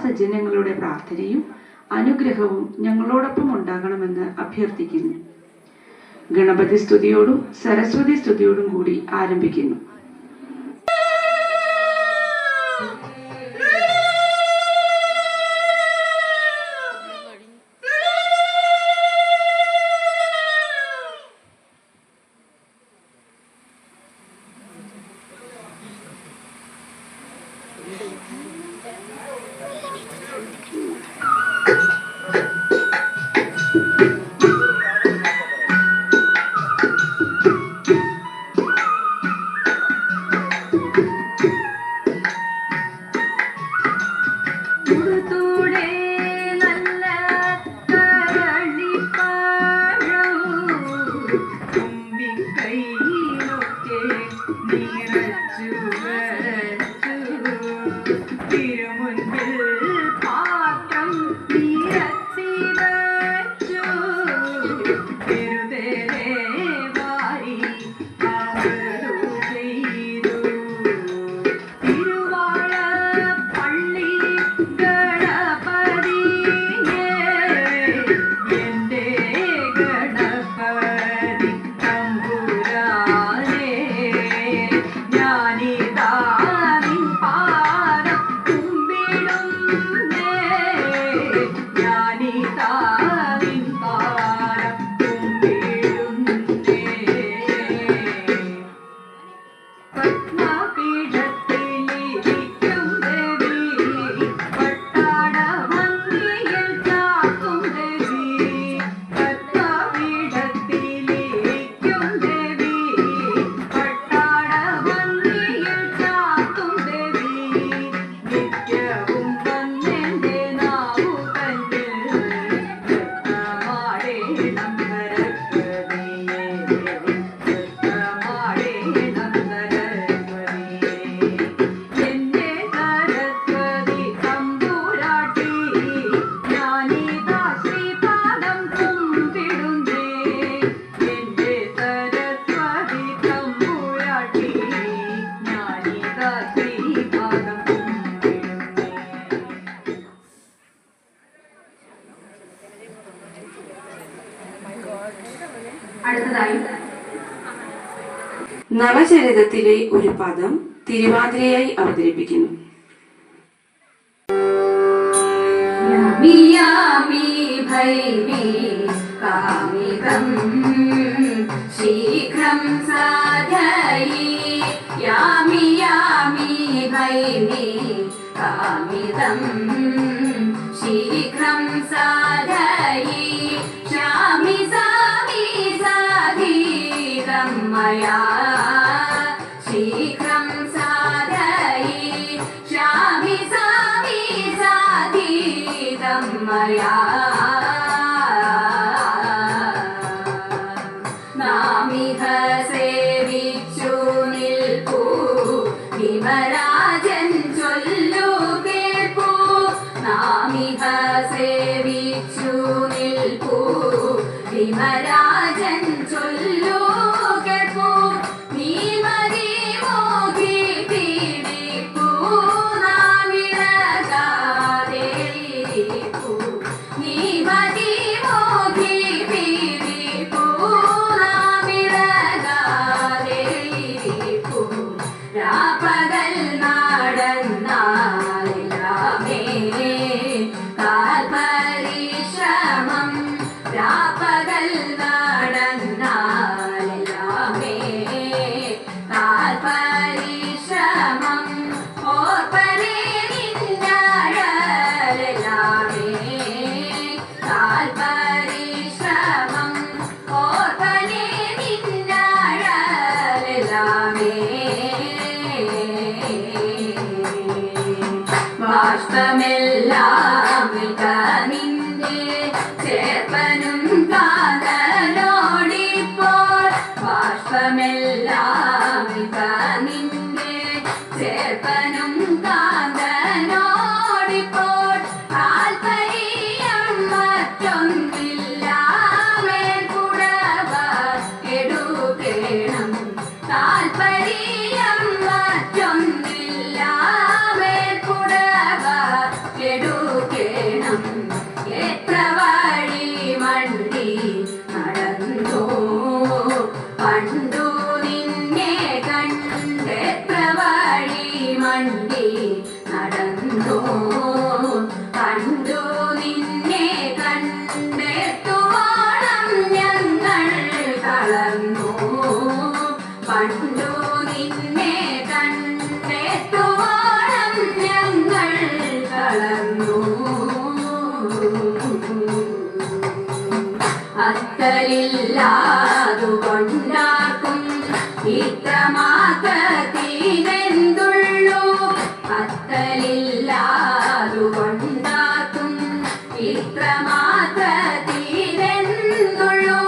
സജ്ജനങ്ങളുടെ പ്രാർത്ഥനയും അനുഗ്രഹവും ഞങ്ങളോടൊപ്പം ഉണ്ടാകണമെന്ന് അഭ്യർത്ഥിക്കുന്നു. ഗണപതി സ്തുതിയോടും സരസ്വതി സ്തുതിയോടും കൂടി ആരംഭിക്കുന്നു. നവചരിതത്തിലെ ഒരു പദം തിരുവാതിരയായി അവതരിപ്പിക്കുന്നു. യാമി യാമി ഭൈമി കാമിതം ശീഘ്രം സാധയി യാമി യാമി ഭൈമി കാമിതം ശീഘ്രം സാധയി ശ്യാമി സാമി സാധീതം മയാ ശീഘ്രം സാധയി ശ്യാമി സാമി സാധീതം മയാ നാമിഹ സേവിച്ചു നിൽപ്പൂ വിമരാജൻ ചൊല്ലു കേൾപ്പൂ നാമിഹ സേവിച്ചു നിൽപ്പൂ വിമരാജൻ ചൊല്ലു കേൾപ്പൂ നീ മതി മോഹി പീഡിപ്പൂ നാമിളകാതെ ഇരിപ്പൂ നീ മതി മോഹി പീഡിപ്പൂ നാമിളകാതെ ഇരിപ്പൂ രാപകൽ നടന്നാലെല്ലാമേ കാൽപരിശ്രമം രാപകൽ നടന്നാലെല്ലാമേ കാൽപരിശ്രമം ഓർപ്പനേ നിന്നഴലെല്ലാമേ കാൽപരിശ്രമം ഓർപ്പനേ നിന്നഴലെല്ലാമേ ബാഷ്പമെല്ലാം നിന്റെ ചേർപ്പനും കാതലോടിപ്പോൾ ബാഷ്പമെല്ലാം നിന്റെ ചേർപ്പനും കാതലോടിപ്പോൾ താൽപര്യം മറ്റൊന്നില്ല മേൽക്കുടവ എടുക്കേണം താൽപര്യം മറ്റൊന്നില്ല മേൽക്കുടവ എടു വളർന്നു അത്തലില്ലാതുകൊണ്ടാക്കും ഇത്രമാത്രത്തിനെന്തുള്ളൂ അത്തലില്ലാതുകൊണ്ടാക്കും ഇത്രമാത്രത്തിനെന്തുള്ളൂ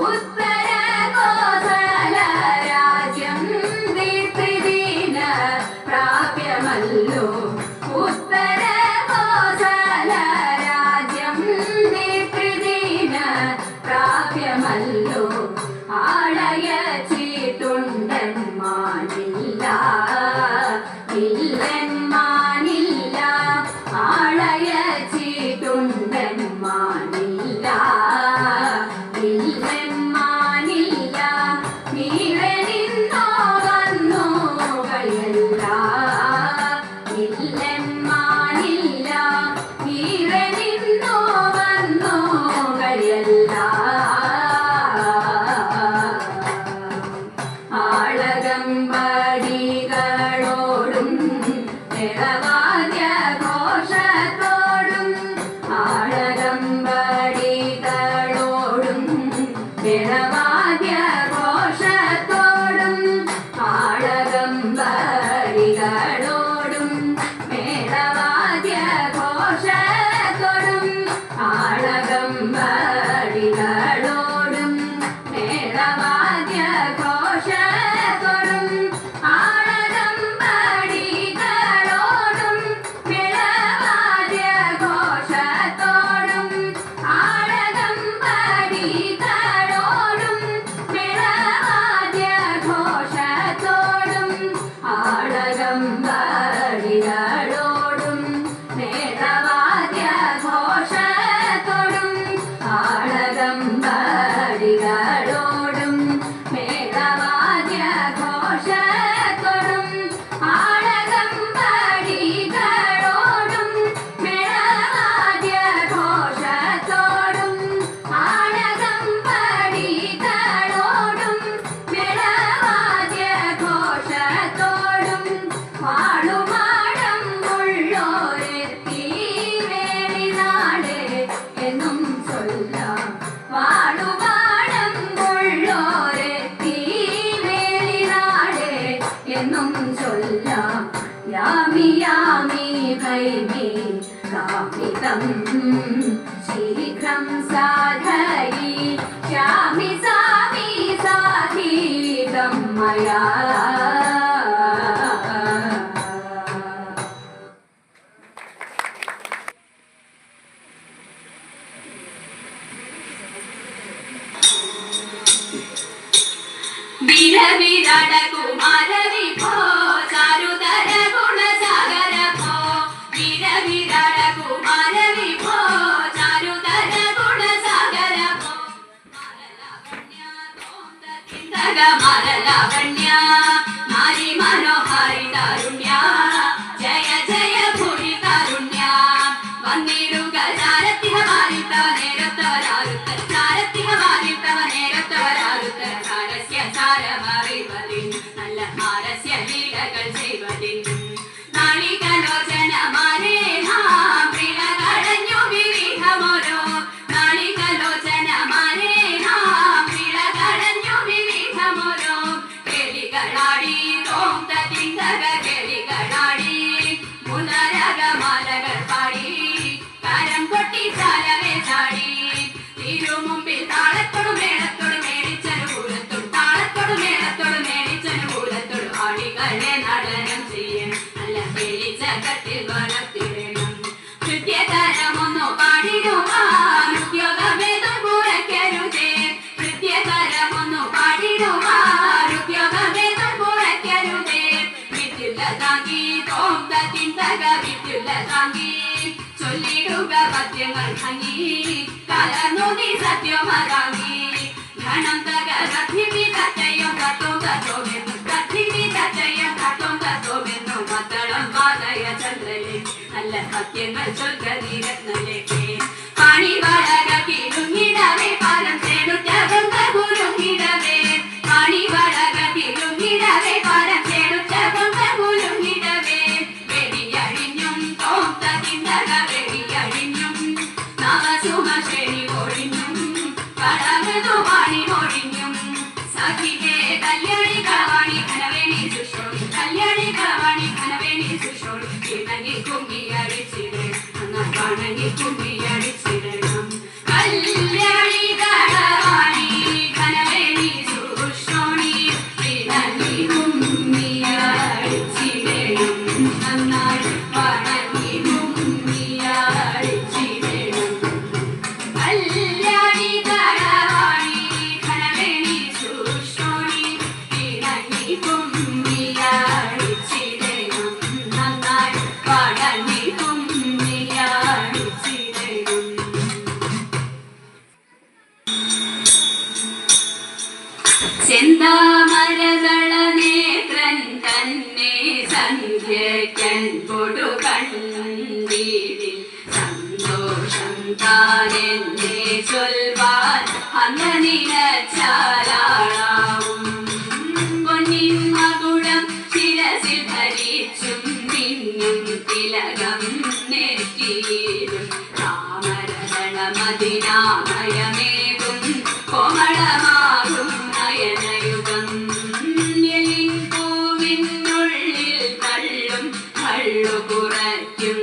ഉത്തര കോസല രാജ്യം ദീപ്തിദീന പ്രാപ്യമല്ലോ ഉത്തര കോസല രാജ്യം ദീപ്തിദീന പ്രാപ്യമല്ലോ ആളയച്ചിട്ടുണ്ടന്മാനില്ല ഇല്ലന്മാനില്ല ആളയച്ചിട്ടുണ്ടന്മാനില്ല ഇല്ലന്മാനില്ല നീവനിന്നോ വന്നു കഴിയല്ല ഇല്ലന്മാനില്ല നീവനിന്നോ വന്നു കഴിയല്ല ആളകമ്പടികളോടും നിറവാദ്യ ഘോഷത്തോടും ആളകമ്പടികളോടും നിറവാദ്യ ഘോഷത്തോടും ആളകമ്പടികളോടും മേളവാദ്യ ഘോഷത്തോടും ആളകമ്പടികളോടും മേളവാദ്യ ഘോഷത്തോടും ആളകമ്പടികളോടും മേളവാദ്യ ഘോഷത്തോടും ആളകമ്പടികളോടും മേളവാദ്യ ഘോഷത്തോടും ആളകമ്പടികളോടും മേളവാദ്യ ഘോഷത്തോടും ആളകമ്പടികളോടും മേളവാദ്യ ഘോഷത്തോടും ആളകമ്പടികളോടും മേളവാദ്യ ഘോഷത്തോടും ആളകമ്പടികളോടും മേളവാദ്യ ഘോഷത്തോടും വാളുമാടം ഉള്ളോരെത്തി വേളിനാട് എന്നും ചൊല്ലാം വാളുമാടം ഉള്ളോരെത്തി വേളിനാട് എന്നും ചൊല്ലാം യാമി യാമി ഭൈമി കാമിതം ശീഘ്രം സാധയി ശ്യാമി സാമി സാധീതം മയാ വിരവിരട കുമാര വിഭോ ചാരുതര ഗുണസാഗര ഭോ വിരവിരട കുമാര വിഭോ ചാരുതര ഗുണസാഗര ഭോ മരലാവണ്യ നാരി മനോഹാരി താരുണ്യ ജയ ജയ ഭൂരി താരുണ്യ വന്നിടുക ചാരത്തിഹ വാരിത്തവ നേരത്തവരാരുത്ത ചാരത്തിഹ വാരിത്തവ നേരത്തവരാരുത്ത സാരസ്യ സാരമറിവതിൻ നല്ല ഹാരസ്യ ലീലകൾ ചെയ്വതിൻ നാളികലോചനമാരേ നാം പ്രിയ കടഞ്ഞു വിവിധമോരോ നാളികലോചനമാരേ നാം പ്രിയ കടഞ്ഞു വിവിധമോരോ കേളികളാടി തോം തിന്തക കേളികളാടി മുതരകമാലകൾ പാടി കരം കൊട്ടി ചാലവേ ചാടി തിരുമുമ്പിൽ താളത്തോട് മേളത്തോട് മേടിച്ചനുകൂലത്തോട് താളത്തോട് മേളത്തോട് മേടിച്ചനുകൂലത്തോട് ആടികളെ നടനം ചെയ്യൻ നല്ല പേളിച്ച കട്ടിൽ വളർത്തിടണം കൃത്യതരമൊന്നു പാടിടുവാൻ ഉദ്യോഗഭേദം കുറയ്ക്കരുതേ കൃത്യതരമൊന്നു പാടിടുവാൻ ഉദ്യോഗഭേദം കുറയ്ക്കരുതേ വിദ്യുല്ല താങ്കി തോം തിന്തക വിദ്യുല്ല താങ്കി ചൊല്ലിടുക പദ്യങ്ങൾ ഭംഗി കലർന്നു നീ സത്യമതാങ്ങി ധനം തകർത്തിവി തറ്റയും തത്വം തത്വമെന്നും തത്തിവി തറ്റയും തത്വം തത്വമെന്നും മത്തളം വാതയ ചന്ദ്രലെ നല്ല സത്യങ്ങൾ ചൊല്ലീരത്നലേക്ക് പാണി വളക കിരുങ്ങിടവേ പാലം ചേടുറ്റ ഗംഗ കുരുങ്ങിടവേ പാണി വളക കിരുങ്ങിടവേ പാലം ചേടുറ്റ ഗംഗ കുരുങ്ങിടവേ വെടിയഴിഞ്ഞും തോം തകിൻ പാടണി കുമ്മിയടിച്ചിടണം. കല്യാണി തടവാണി കനവേണി സൂക്ഷ്മോണി ഇടണി കുമ്മിയടിച്ചിടണം. നന്നായി പാടണി കുമ്മിയടിച്ചിടണം. കല്യാണി തടവാണി കനവേണി സൂക്ഷ്മോണി ഇടണി കുമ്മിയടിച്ചിടണം. നന്നായി പാടണി കുമ്മിയടിച്ചിടണം. ചെന്താമരതള നേത്രൻ തന്നെ സന്ധ്യയ്ക്കൻ പൊടു കണ്ടീരിൽ സന്തോഷം താനെന്നെ ചൊൽവാൻ അന്ന് നിലച്ചാലാളാവും. പൊന്നിൻ മകുടം ശിരസിൽ ധരിച്ചും മിന്നും തിലകം നെറ്റിയിലും താമരതളമതിനാമയമേകും കോമളമാകും നയനയുഗം. എല്ലിൻ പൂവിനുള്ളിൽ തള്ളും കള്ളു കുറയ്ക്കും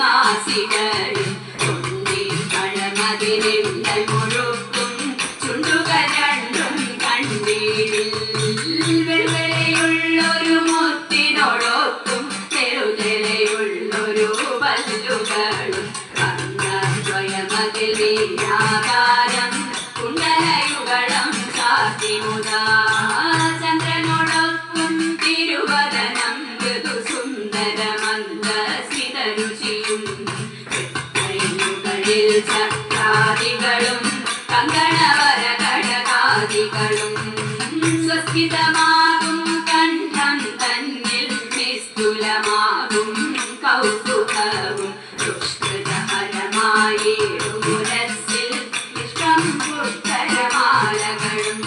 നാസികളിൽ തൊണ്ടി പഴമതിരിന്തൽ മുഴുക്കും ചുണ്ടുകൾ രണ്ടും കണ്ടീരിൽ വെളുവെളയുള്ളൊരു മുത്തിനോടൊക്കും ചെറുതെളയുള്ളൊരു പല്ലുകളും കർണദ്വയമതിൽ വീരാകാരം കുണ്ടലയുഗളം കാത്തിമുതാ. ചന്ദ്രനോടൊപ്പം തിരുവദനം മൃദു സുന്ദരമന്ദസ്മിതരുചിയും കൈകളിൽ ചക്രാദികളും കങ്കണവര കടകാദികളും സ്വസ്ഥിതമാകും കണ്ഠം തന്നിൽ നിസ്തുലമാകും കൗതുകവും ദുഷ്കൃതഹരമായി ഉരസ്സിൽ ഇഷ്ടം പുത്തരമാലകളും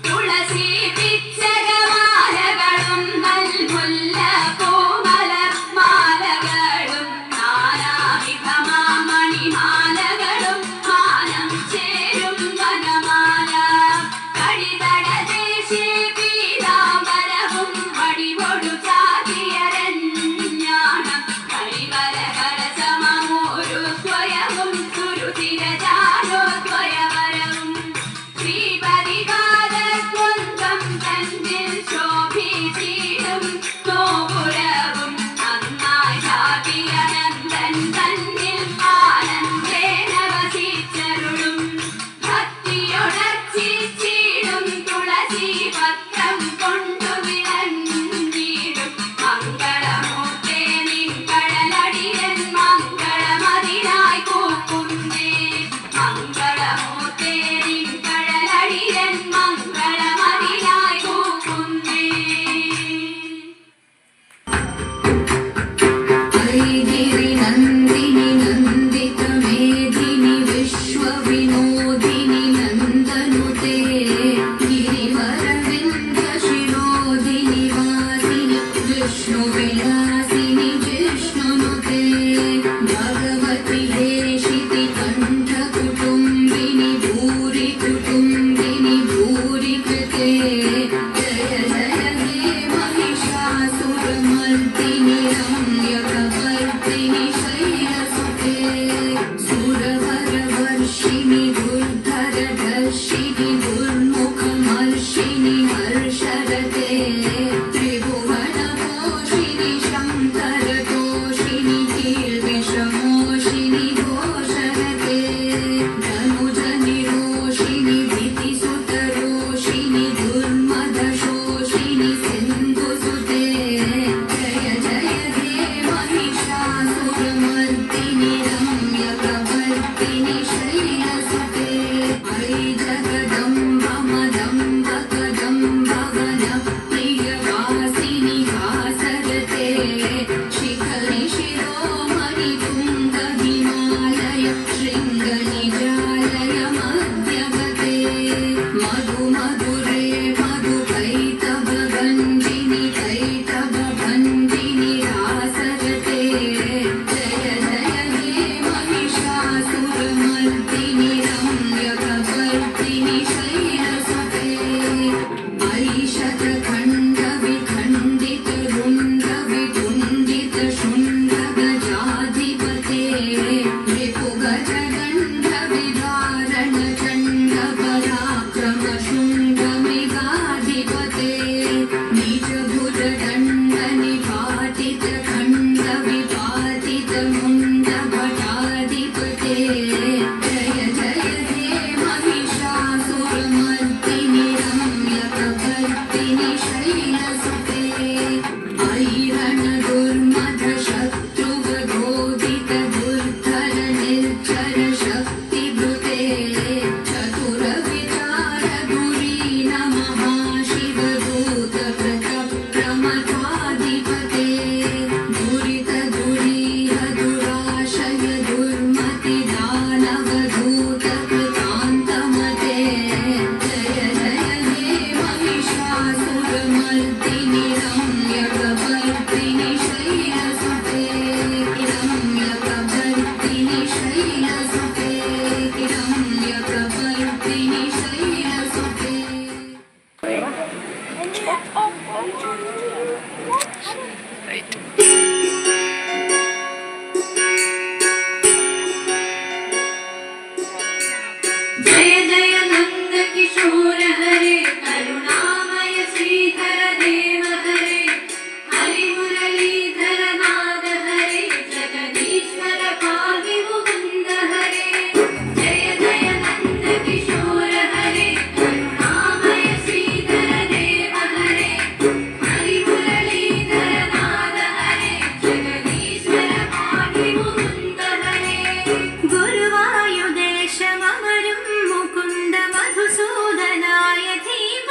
തുളസി പിച്ചകമാലകളും നൽമുല്ല കോമല മാലകളും നാനാവിധമാമണിമാലകളും മാനം ചേരും വനമാല കടിതടദേശി പീതാംബരവും വടിവൊടു ചാതിയരഞ്ഞാണം കരിവരകരസമമൂരു സ്വയവും സുരുചിരജാലോദ്വയവരവും ശ്രീപരിപാദദ്വന്ദ്വം തന്നിൽ ശോഭിച്ചിടും നോപുരവും നന്നായി ചാതിയനന്ദൻ തന്നിൽ ആനന്ദേന വസിച്ചരുളും ഭക്തിയൊടർച്ചിച്ചിടും തുളസി പത്രം കൊണ്ടു വിളഞ്ഞിടും മംഗളമൂർത്തേ നിൻ കടലടിയൻ മംഗളമതിനായി കൂക്കുന്നേ. മംഗളമൂർത്തേ നിൻ കടലടിയൻ മംഗളമതിനായി കൂക്കുന്നേ. ഐഗിരി നന്ദിനി നന്ദിത മേദിനി വിശ്വവിനോദിനി നന്ദനുതേ ഗിരിവരവിന്ദ ശിരോദിനി വാസിനി വിഷ്ണുവിലാസിനി ജിഷ്ണുനുതേ ഭഗവതി ദേശിതി കണ്ഠ കുടുംബിനി ഭൂരി കുടുംബിനി ഭൂരി കൃതേ ജയ ജയ ഹേ महिषासुरमर्दिनि रम्यकपर्दिनि शैलसुते सुरवरवर्षिणि दुर्धरदर्शिनि दुर्मुखमर्षिणि हर्षरते त्रिभुवनपोषिणि शङ्करतोषिणि कीर्विषमोषिणि घोषरते धनुजनिरोषिणि भीतिसुतरोषिणि दुर्मदशोषिणि सिन्धुसुते जय जय हे महिषासुरमर्दिनि रम्यकपर्दिनि शैलसुते ऐ जगदम्ब मदम्ब कदम्ब वनप्रियवासिनि हासरते शिखरि शिरोमणि तुङ्ग हिमालय शृङ्गनिजालय मध्यगते मधु मधुरे मधुकैतवभञ्जिनि कैतवभञ्जिनि रासरते जय जय हे महिषासुरमर्दिनि रम्यकपर्दिनि शैलसुते ऐ शतखण्डविखण्डितरुण्डवितुण्डितशुण्डगजाधिपते जय जय नंद किशोर हरे करुणामय श्रीधर देव हरे हरि मुरलीधर नाद हरे जगदीश्वर पाहि मुकुंद हरे जय जय नंद किशोर हरे करुणामय श्रीधर देव हरे हरि मुरलीधर नाद हरे जगदीश्वर पाहि मुकुंद हरे गुरुवायुदेशममरुं मुकुंद मधुसूदनाय धीमहि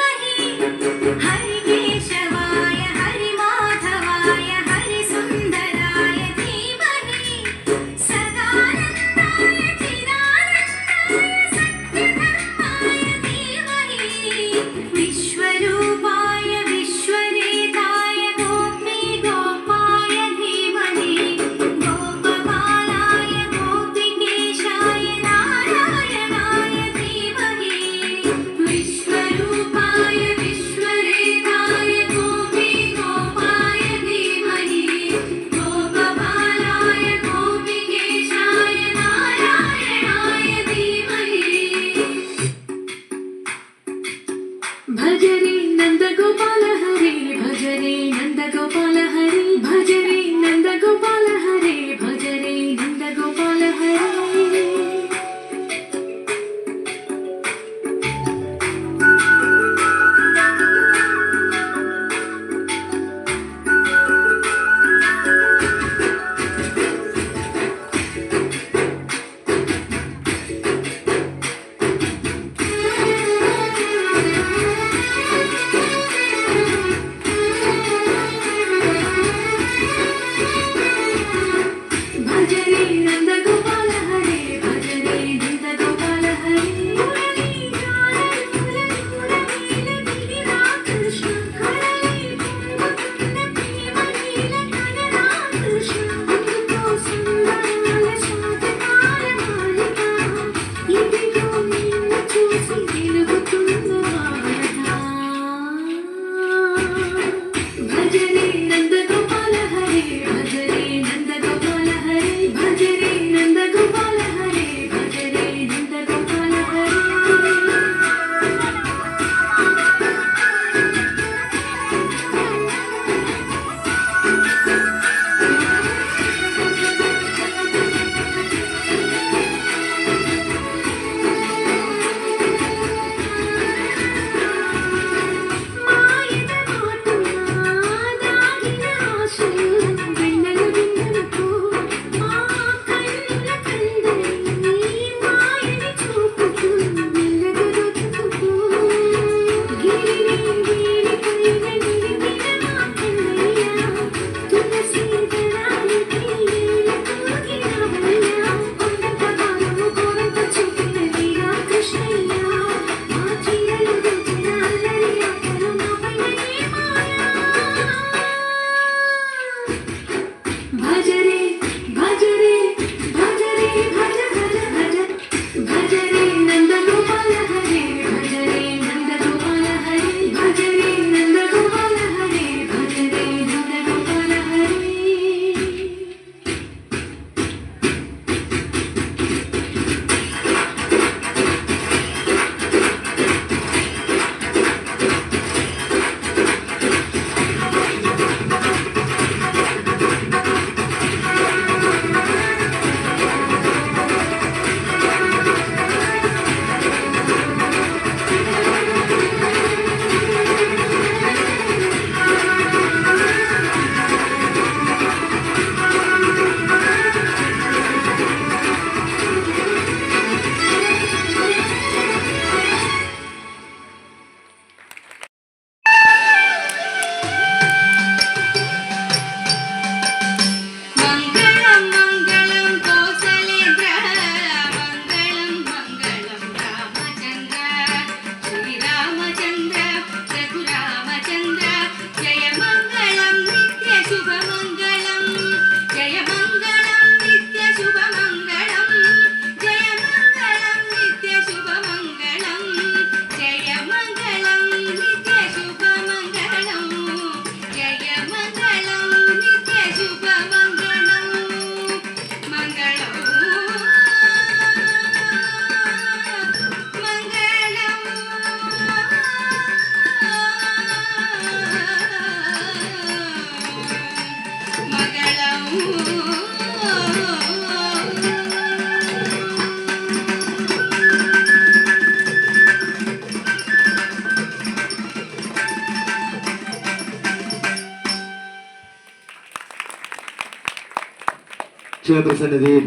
ക്ഷേത്രസന്നിധിയിൽ